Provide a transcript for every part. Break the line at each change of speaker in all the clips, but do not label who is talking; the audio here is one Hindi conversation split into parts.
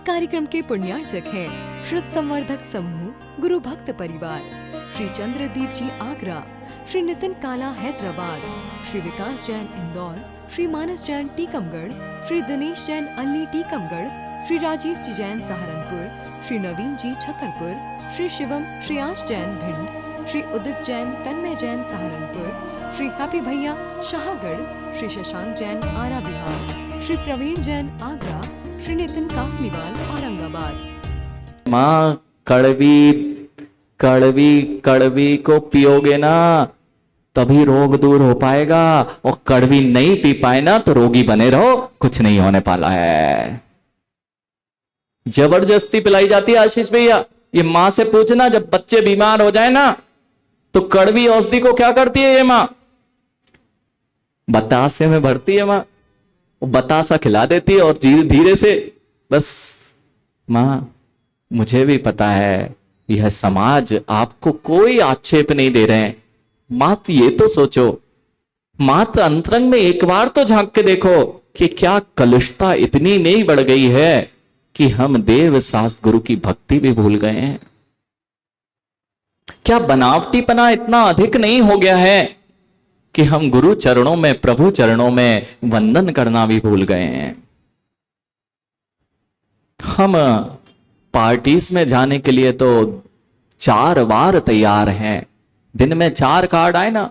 कार्यक्रम के पुण्यार्चक हैं श्रुत संवर्धक समूह गुरु भक्त परिवार, श्री चंद्रदीप जी आगरा, श्री नितिन काला हैदराबाद, श्री विकास जैन इंदौर, श्री मानस जैन टीकमगढ़, श्री दिनेश जैन अल्ली टीकमगढ़, श्री राजीव जी जैन सहारनपुर, श्री नवीन जी छतरपुर, श्री शिवम श्रेयांश जैन भिंड, श्री उदित जैन तन्मय जैन सहारनपुर, श्री हैप्पी भैया शाहगढ़, श्री शशांक जैन आरा बिहार, श्री प्रवीण जैन आगरा, श्री नितिन कासलीवाल औरंगाबाद।
माँ कड़वी कड़वी कड़वी को पियोगे ना तभी रोग दूर हो पाएगा, और कड़वी नहीं पी पाए ना तो रोगी बने रहो, कुछ नहीं होने वाला है। जबरदस्ती पिलाई जाती है आशीष भैया। ये माँ से पूछना, जब बच्चे बीमार हो जाए ना तो कड़वी औषधि को क्या करती है ये माँ? बतासे में भरती है माँ, वो बतासा खिला देती है और धीरे धीरे से बस। माँ मुझे भी पता है यह समाज आपको कोई आक्षेप नहीं दे रहे हैं, मात ये तो सोचो, मात अंतरंग में एक बार तो झांक के देखो कि क्या कलुषता इतनी नहीं बढ़ गई है कि हम देव शास्त्र गुरु की भक्ति भी भूल गए हैं? क्या बनावटीपना इतना अधिक नहीं हो गया है कि हम गुरु चरणों में, प्रभु चरणों में वंदन करना भी भूल गए हैं? हम पार्टीज में जाने के लिए तो 4 बार तैयार हैं, दिन में 4 कार्ड आए ना।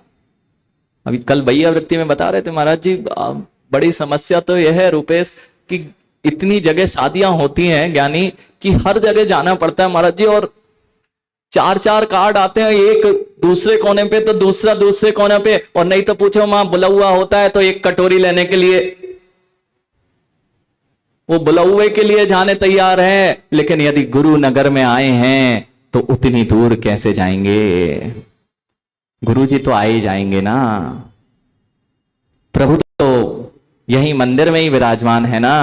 अभी कल भैया वृत्ति में बता रहे थे महाराज जी, बड़ी समस्या तो यह है रुपेश कि इतनी जगह शादियां होती हैं ज्ञानी कि हर जगह जाना पड़ता है महाराज जी, और 4 कार्ड आते हैं, एक दूसरे कोने पे तो दूसरा दूसरे कोने पे, और नहीं तो पूछो मां बुलावा होता है तो एक कटोरी लेने के लिए वो बुलावे के लिए जाने तैयार है, लेकिन यदि गुरु नगर में आए हैं तो उतनी दूर कैसे जाएंगे? गुरु जी तो आए ही जाएंगे ना, प्रभु तो यही मंदिर में ही विराजमान है ना।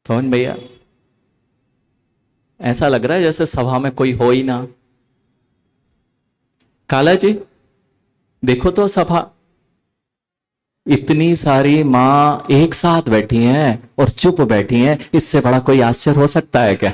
पवन भैया ऐसा लग रहा है जैसे सभा में कोई हो ही ना। काला जी देखो तो सभा, इतनी सारी मां एक साथ बैठी हैं और चुप बैठी हैं, इससे बड़ा कोई आश्चर्य हो सकता है क्या?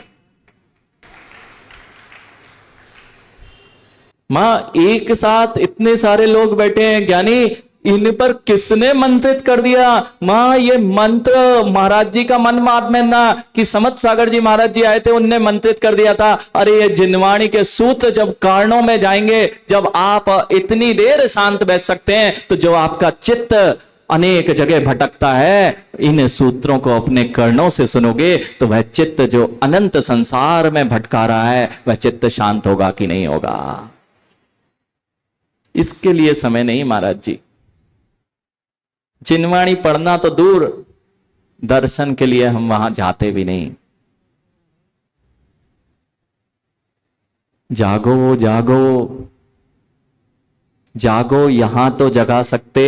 मां एक साथ इतने सारे लोग बैठे हैं ज्ञानी, इन पर किसने मंत्रित कर दिया? मां ये मंत्र महाराज जी का मन में ना कि समत सागर जी महाराज जी आए थे, उनने मंत्रित कर दिया था। अरे ये जिनवाणी के सूत्र जब कारणों में जाएंगे, जब आप इतनी देर शांत बैठ सकते हैं, तो जो आपका चित्त अनेक जगह भटकता है, इन सूत्रों को अपने कर्णों से सुनोगे तो वह चित्त जो अनंत संसार में भटका रहा है, वह चित्त शांत होगा कि नहीं होगा? इसके लिए समय नहीं महाराज जी। जिनवाणी पढ़ना तो दूर, दर्शन के लिए हम वहां जाते भी नहीं। जागो जागो जागो, यहां तो जगा सकते,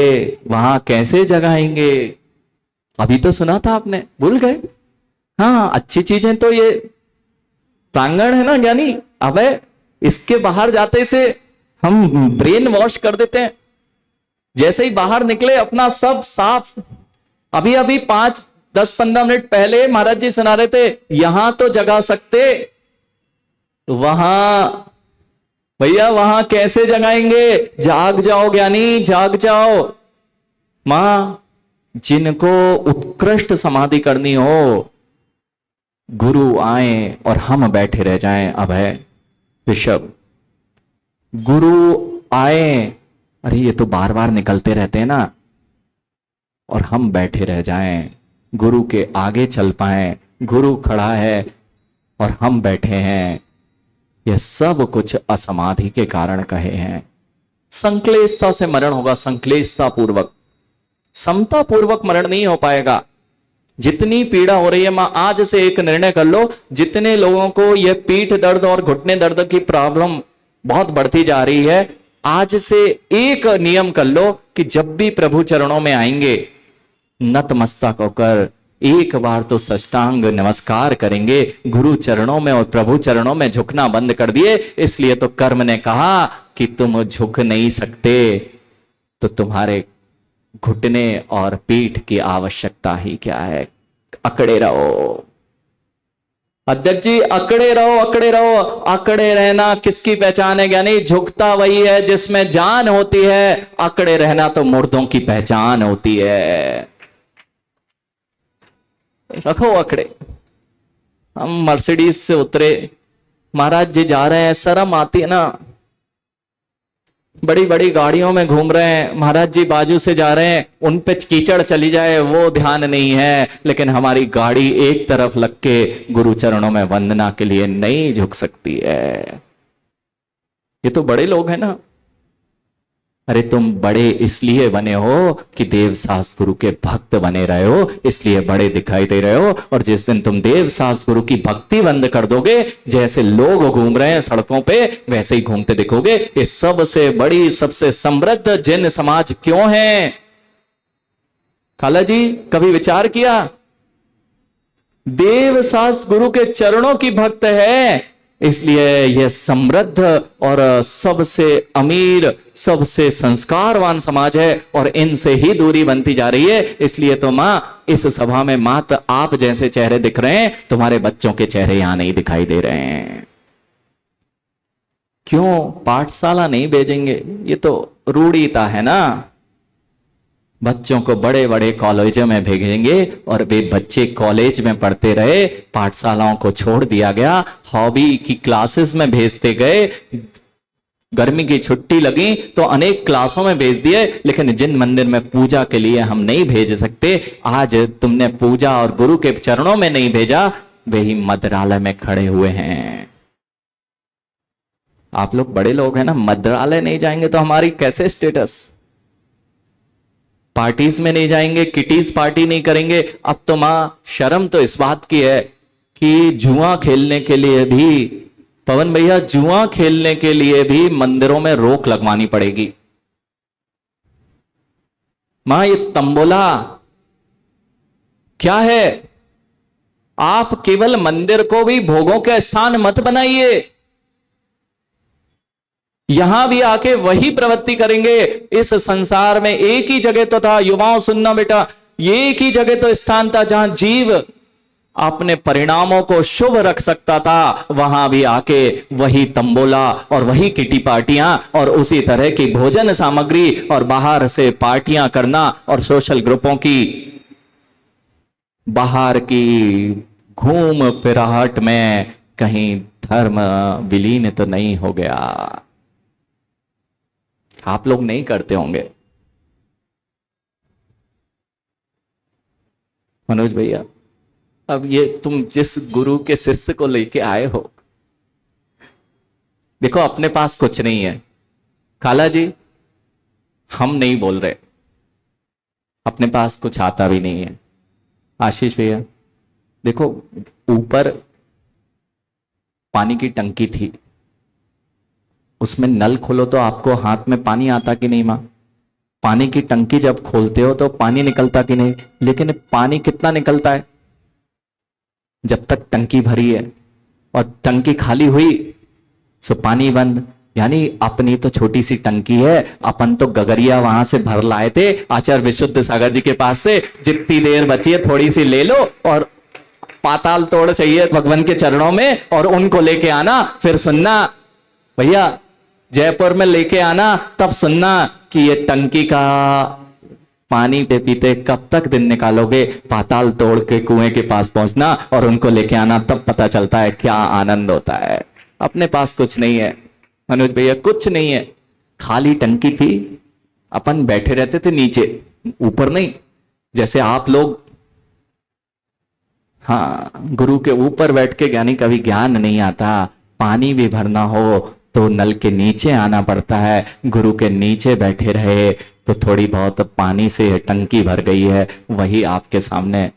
वहां कैसे जगाएंगे? अभी तो सुना था आपने, भूल गए? हाँ, अच्छी चीजें तो ये प्रांगण है ना ज्ञानी, अब इसके बाहर जाते से हम ब्रेन वॉश कर देते हैं। जैसे ही बाहर निकले अपना सब साफ। अभी अभी 5-10-15 मिनट पहले महाराज जी सुना रहे थे, यहां तो जगा सकते, वहां भैया वहां कैसे जगाएंगे? जाग जाओ ज्ञानी, जाग जाओ। मां जिनको उत्कृष्ट समाधि करनी हो, गुरु आए और हम बैठे रह जाएं। अब है ऋषभ, गुरु आए, अरे ये तो बार बार निकलते रहते हैं ना, और हम बैठे रह जाएं, गुरु के आगे चल पाएं। गुरु खड़ा है और हम बैठे हैं, यह सब कुछ असमाधि के कारण कहे हैं। संक्लेशता से मरण होगा, संक्लेशता पूर्वक, समता पूर्वक मरण नहीं हो पाएगा। जितनी पीड़ा हो रही है मां, आज से एक निर्णय कर लो, जितने लोगों को यह पीठ दर्द और घुटने दर्द की प्रॉब्लम बहुत बढ़ती जा रही है, आज से एक नियम कर लो कि जब भी प्रभु चरणों में आएंगे, नतमस्तक होकर एक बार तो साष्टांग नमस्कार करेंगे। गुरु चरणों में और प्रभु चरणों में झुकना बंद कर दिए। इसलिए तो कर्म ने कहा कि तुम झुक नहीं सकते तो तुम्हारे घुटने और पीठ की आवश्यकता ही क्या है। अकड़े रहो अध्यक्ष जी, अकड़े रहो अकड़े रहो। अकड़े रहना किसकी पहचान है ज्ञानी? झुकता वही है जिसमें जान होती है, अकड़े रहना तो मुर्दों की पहचान होती है। रखो अकड़े। हम मर्सिडीज से उतरे, महाराज जी जा रहे हैं, शर्म आती है ना, बड़ी बड़ी गाड़ियों में घूम रहे हैं, महाराज जी बाजू से जा रहे हैं, उन पे कीचड़ चली जाए वो ध्यान नहीं है, लेकिन हमारी गाड़ी एक तरफ लग के गुरु चरणों में वंदना के लिए नहीं झुक सकती है। ये तो बड़े लोग हैं ना। अरे तुम बड़े इसलिए बने हो कि देव शास्त्र गुरु के भक्त बने रहे हो, इसलिए बड़े दिखाई दे रहे हो। और जिस दिन तुम देव शास्त्र गुरु की भक्ति बंद कर दोगे, जैसे लोग घूम रहे हैं सड़कों पे वैसे ही घूमते दिखोगे। इस सबसे बड़ी सबसे समृद्ध जैन समाज क्यों है? खाला जी कभी विचार किया? देव शास्त्र गुरु के चरणों की भक्त है, इसलिए यह समृद्ध और सबसे अमीर सबसे संस्कारवान समाज है, और इनसे ही दूरी बनती जा रही है। इसलिए तो मां इस सभा में मात्र आप जैसे चेहरे दिख रहे हैं, तुम्हारे बच्चों के चेहरे यहां नहीं दिखाई दे रहे हैं। क्यों पाठशाला नहीं भेजेंगे? ये तो रूढ़िता है ना। बच्चों को बड़े बड़े कॉलेजों में भेजेंगे और वे बच्चे कॉलेज में पढ़ते रहे, पाठशालाओं को छोड़ दिया गया, हॉबी की क्लासेस में भेजते गए। गर्मी की छुट्टी लगी तो अनेक क्लासों में भेज दिए, लेकिन जिन मंदिर में पूजा के लिए हम नहीं भेज सकते, आज तुमने पूजा और गुरु के चरणों में नहीं भेजा, वे ही मद्रालय में खड़े हुए हैं। आप लोग बड़े लोग हैं ना, मद्रालय नहीं जाएंगे तो हमारी कैसे स्टेटस? पार्टीज में नहीं जाएंगे, किटीज पार्टी नहीं करेंगे। अब तो मां शर्म तो इस बात की है कि जुआ खेलने के लिए भी, पवन भैया जुआ खेलने के लिए भी मंदिरों में रोक लगवानी पड़ेगी। मां ये तंबोला क्या है? आप केवल मंदिर को भी भोगों के स्थान मत बनाइए, यहां भी आके वही प्रवृत्ति करेंगे। इस संसार में एक ही जगह तो था, युवाओं सुनना बेटा, ये एक ही जगह तो स्थान था जहां जीव अपने परिणामों को शुभ रख सकता था। वहां भी आके वही तंबोला और वही किटी पार्टियां और उसी तरह की भोजन सामग्री और बाहर से पार्टियां करना और सोशल ग्रुपों की बाहर की घूम फिराहट में कहीं धर्म विलीन तो नहीं हो गया? आप लोग नहीं करते होंगे। मनोज भैया, अब ये तुम जिस गुरु के शिष्य को लेके आए हो, देखो अपने पास कुछ नहीं है। खाला जी हम नहीं बोल रहे, अपने पास कुछ आता भी नहीं है। आशीष भैया देखो, ऊपर पानी की टंकी थी, उसमें नल खोलो तो आपको हाथ में पानी आता कि नहीं मां? पानी की टंकी जब खोलते हो तो पानी निकलता कि नहीं? लेकिन पानी कितना निकलता है? जब तक टंकी भरी है, और टंकी खाली हुई सो पानी बंद। यानी अपनी तो छोटी सी टंकी है, अपन तो गगरिया वहां से भर लाए थे आचार्य विशुद्ध सागर जी के पास से। जितनी देर बची है थोड़ी सी ले लो, और पाताल तोड़ चाहिए भगवान के चरणों में, और उनको लेके आना। फिर सुनना भैया, जयपुर में लेके आना, तब सुनना कि ये टंकी का पानी पे पीते कब तक दिन निकालोगे। पाताल तोड़ के कुएं के पास पहुंचना और उनको लेके आना, तब पता चलता है क्या आनंद होता है। अपने पास कुछ नहीं है मनोज भैया, कुछ नहीं है, खाली टंकी थी। अपन बैठे रहते थे नीचे, ऊपर नहीं, जैसे आप लोग। हाँ, गुरु के ऊपर बैठ के ज्ञानी कभी ज्ञान नहीं आता। पानी भी भरना हो तो नल के नीचे आना पड़ता है। गुरु के नीचे बैठे रहे तो थोड़ी बहुत पानी से टंकी भर गई है, वही आपके सामने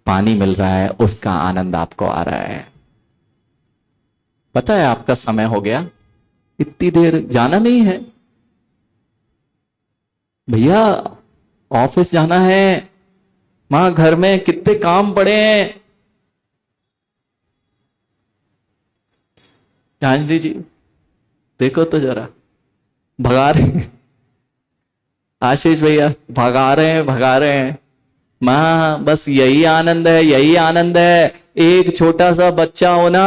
पानी मिल रहा है, उसका आनंद आपको आ रहा है। पता है आपका समय हो गया, इतनी देर जाना नहीं है भैया, ऑफिस जाना है, मां घर में कितने काम पड़े हैं। जानवी जी देखो तो जरा, भगा रहे हैं आशीष भैया, भगा रहे हैं, भगा रहे हैं। मां बस यही आनंद है, यही आनंद है। एक छोटा सा बच्चा हो ना,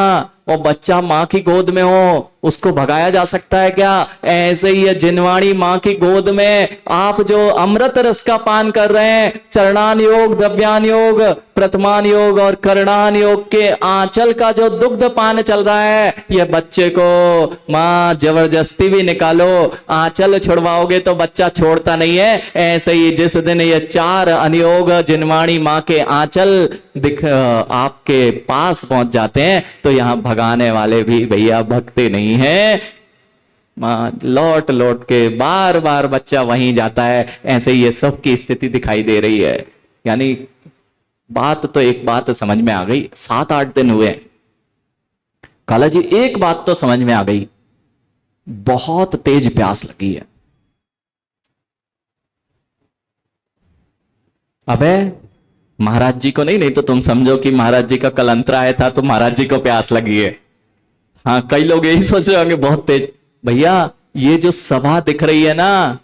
और बच्चा माँ की गोद में हो, उसको भगाया जा सकता है क्या? ऐसे ही है जिनवाणी माँ की गोद में आप जो अमृत रस का पान कर रहे हैं, चरणान योग, द्रव्यान योग, प्रथमान योग और करणान योग के आंचल का जो दुग्ध पान चल रहा है, ये बच्चे को माँ जबरदस्ती भी निकालो, आंचल छुड़वाओगे तो बच्चा छोड़ता नहीं है। ऐसे ही जिस दिन ये चार अनियोग जिनवाणी माँ के आंचल दिख आपके पास पहुंच जाते हैं, तो यहां भगाने वाले भी भैया भगते नहीं है। लौट लौट के बार बार बच्चा वहीं जाता है। ऐसे ही ये सबकी स्थिति दिखाई दे रही है। यानी बात तो एक बात समझ में आ गई, 7-8 दिन हुए काला जी, एक बात तो समझ में आ गई, बहुत तेज प्यास लगी है। अबे महाराज जी को नहीं तो तुम समझो कि महाराज जी का कल अंतराय था तो महाराज जी को प्यास लगी है। हाँ, कई लोग यही सोच रहे होंगे बहुत तेज। भैया ये जो सभा दिख रही है ना,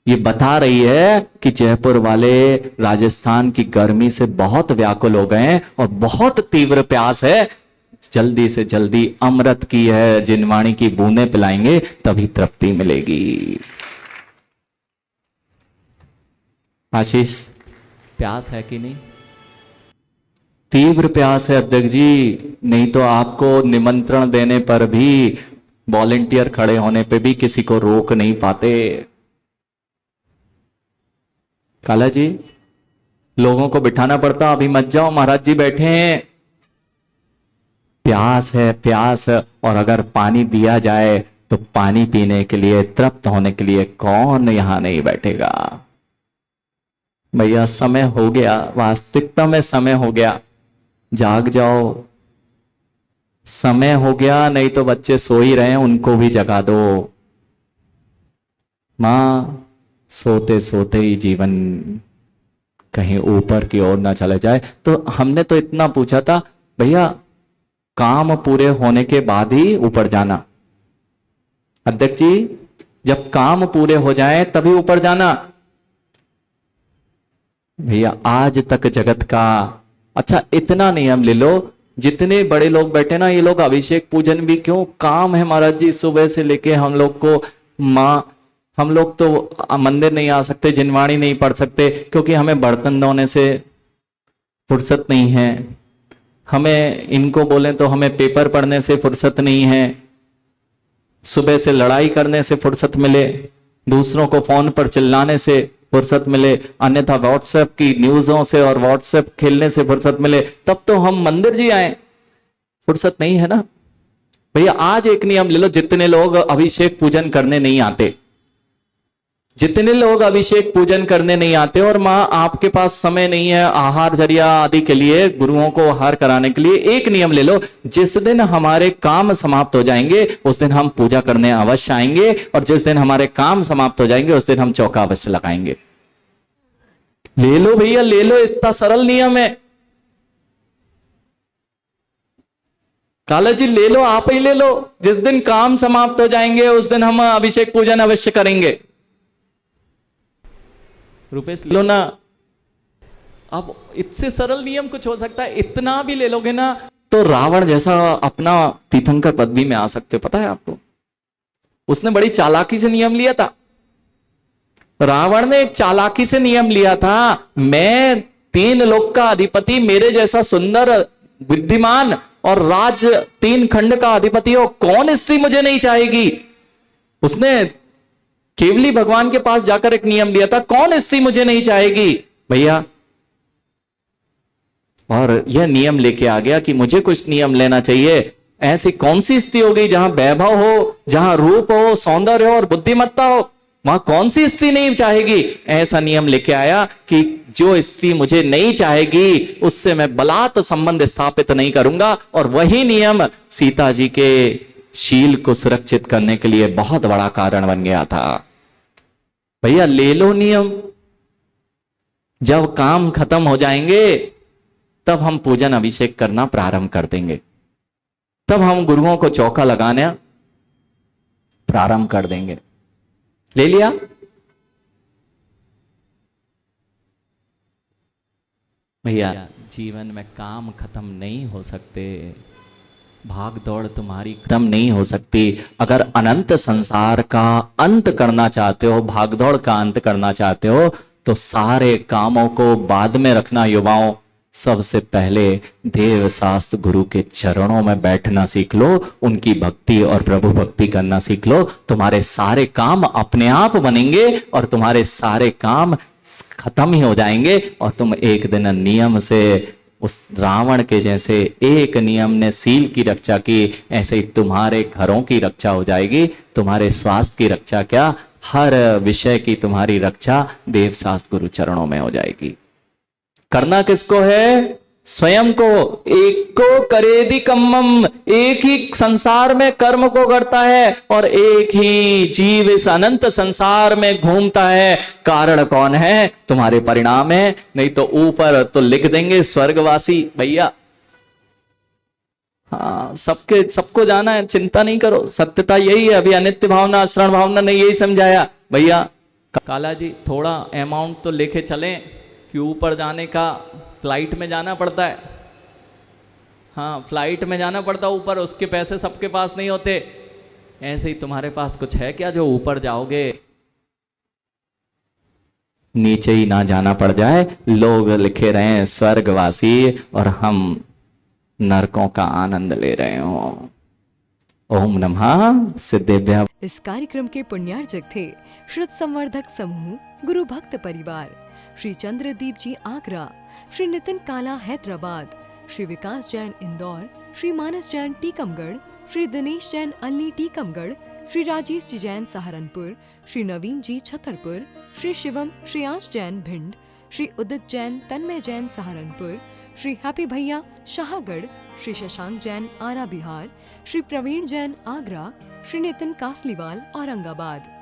ये बता रही है कि जयपुर वाले राजस्थान की गर्मी से बहुत व्याकुल हो गए हैं और बहुत तीव्र प्यास है। जल्दी से जल्दी अमृत की है जिनवाणी की बूंदें पिलाएंगे तभी तृप्ति मिलेगी। आशीष, प्यास है कि नहीं? तीव्र प्यास है अध्यक्ष जी, नहीं तो आपको निमंत्रण देने पर भी, वॉलेंटियर खड़े होने पे भी किसी को रोक नहीं पाते। काला जी, लोगों को बिठाना पड़ता, अभी मत जाओ महाराज जी बैठे हैं। प्यास है, प्यास है। और अगर पानी दिया जाए तो पानी पीने के लिए, तृप्त होने के लिए कौन यहां नहीं बैठेगा? भैया समय हो गया, वास्तविकता में समय हो गया, जाग जाओ, समय हो गया। नहीं तो बच्चे सो ही रहे हैं, उनको भी जगा दो। मां, सोते सोते ही जीवन कहीं ऊपर की ओर ना चले जाए। तो हमने तो इतना पूछा था भैया, काम पूरे होने के बाद ही ऊपर जाना। अध्यक्ष जी, जब काम पूरे हो जाए तभी ऊपर जाना। भैया आज तक जगत का, अच्छा इतना नियम ले लो, जितने बड़े लोग बैठे ना, ये लोग अभिषेक पूजन भी क्यों, काम है महाराज जी सुबह से लेके हम लोग को। हम लोग तो मंदिर नहीं आ सकते, जिनवाणी नहीं पढ़ सकते, क्योंकि हमें बर्तन धोने से फुर्सत नहीं है, हमें इनको बोलें तो हमें पेपर पढ़ने से फुर्सत नहीं है, सुबह से लड़ाई करने से फुर्सत मिले, दूसरों को फोन पर चिल्लाने से फुर्सत मिले, अन्यथा व्हाट्सएप की न्यूज़ों से और व्हाट्सएप खेलने से फुर्सत मिले, तब तो हम मंदिर जी आए। फुर्सत नहीं है ना भैया। आज एक नियम ले लो, जितने लोग अभिषेक पूजन करने नहीं आते, जितने लोग अभिषेक पूजन करने नहीं आते और मां आपके पास समय नहीं है आहार जरिया आदि के लिए, गुरुओं को आहार कराने के लिए, एक नियम ले लो, जिस दिन हमारे काम समाप्त हो जाएंगे उस दिन हम पूजा करने अवश्य आएंगे, और जिस दिन हमारे काम समाप्त हो जाएंगे उस दिन हम चौका अवश्य लगाएंगे। ले लो भैया, ले लो, इतना सरल नियम है। काला जी ले लो, आप ही ले लो, जिस दिन काम समाप्त हो जाएंगे उस दिन हम अभिषेक पूजन अवश्य करेंगे। रुपेश लो ना। अब इससे सरल नियम कुछ हो सकता है, इतना भी ले लोगे ना तो रावण जैसा अपना तीर्थंकर पदवी में आ सकते हो, पता है आपको? उसने बड़ी चालाकी से नियम लिया था। रावण ने एक चालाकी से नियम लिया था, मैं 3 लोक का अधिपति, मेरे जैसा सुंदर बुद्धिमान और राज 3 खंड का अधिपति हो, कौन स्त्री मुझे नहीं चाहेगी? उसने केवली भगवान के पास जाकर एक नियम लिया था, कौन स्त्री मुझे नहीं चाहेगी भैया। और यह नियम लेके आ गया कि मुझे कुछ नियम लेना चाहिए। ऐसी कौन सी स्त्री हो गई जहां वैभव हो, जहां रूप हो, सौंदर्य हो और बुद्धिमत्ता हो, वहां कौन सी स्त्री नहीं चाहेगी? ऐसा नियम लेके आया कि जो स्त्री मुझे नहीं चाहेगी उससे मैं बलात् संबंध स्थापित नहीं करूंगा। और वही नियम सीता जी के शील को सुरक्षित करने के लिए बहुत बड़ा कारण बन गया था। भैया ले लो नियम, जब काम खत्म हो जाएंगे तब हम पूजन अभिषेक करना प्रारंभ कर देंगे, तब हम गुरुओं को चौका लगाना प्रारंभ कर देंगे। ले लिया? भैया जीवन में काम खत्म नहीं हो सकते, भाग दौड़ तुम्हारी खत्म नहीं हो सकती। अगर अनंत संसार का अंत करना चाहते हो, भाग दौड़ का अंत करना चाहते हो, तो सारे कामों को बाद में रखना। युवाओं, सबसे पहले देव शास्त्र गुरु के चरणों में बैठना सीख लो, उनकी भक्ति और प्रभु भक्ति करना सीख लो। तुम्हारे सारे काम अपने आप बनेंगे और तुम्हारे सारे काम खत्म ही हो जाएंगे, और तुम एक दिन नियम से उस रावण के जैसे, एक नियम ने सील की रक्षा की, ऐसे ही तुम्हारे घरों की रक्षा हो जाएगी। तुम्हारे स्वास्थ्य की रक्षा क्या, हर विषय की तुम्हारी रक्षा देव शास्त्र गुरु चरणों में हो जाएगी। करना किसको है? स्वयं को। एक को करेदि कम्मम, एक ही संसार में कर्म को करता है और एक ही जीव इस अनंत संसार में घूमता है। कारण कौन है? तुम्हारे परिणाम है। नहीं तो ऊपर तो लिख देंगे स्वर्गवासी। भैया हाँ, सबको जाना है, चिंता नहीं करो। सत्यता यही है। अभी अनित्य भावना, आश्रण भावना ने यही समझाया। भैया काला जी, थोड़ा अमाउंट तो लेके चलें कि ऊपर जाने का फ्लाइट में जाना पड़ता है। हाँ, फ्लाइट में जाना पड़ता ऊपर, उसके पैसे सबके पास नहीं होते। ऐसे ही तुम्हारे पास कुछ है क्या जो ऊपर जाओगे? नीचे ही ना जाना पड़ जाए। लोग लिखे रहे हैं स्वर्गवासी और हम नरकों का आनंद ले रहे हो। ओम नमः सिद्धेभ्य।
इस कार्यक्रम के पुण्यार्जक थे श्रुत संवर्धक समूह गुरु भक्त परिवार, श्री चंद्रदीप जी आगरा, श्री नितिन काला हैदराबाद, श्री विकास जैन इंदौर, श्री मानस जैन टीकमगढ़, श्री दिनेश जैन अल्ली टीकमगढ़, श्री राजीव जी जैन सहारनपुर, श्री नवीन जी छतरपुर, श्री शिवम श्रेयांश जैन भिंड, श्री उदित जैन तन्मय जैन सहारनपुर, श्री हैप्पी भैया शाहगढ़, श्री शशांक जैन आरा बिहार, श्री प्रवीण जैन आगरा, श्री नितिन कासलीवाल औरंगाबाद।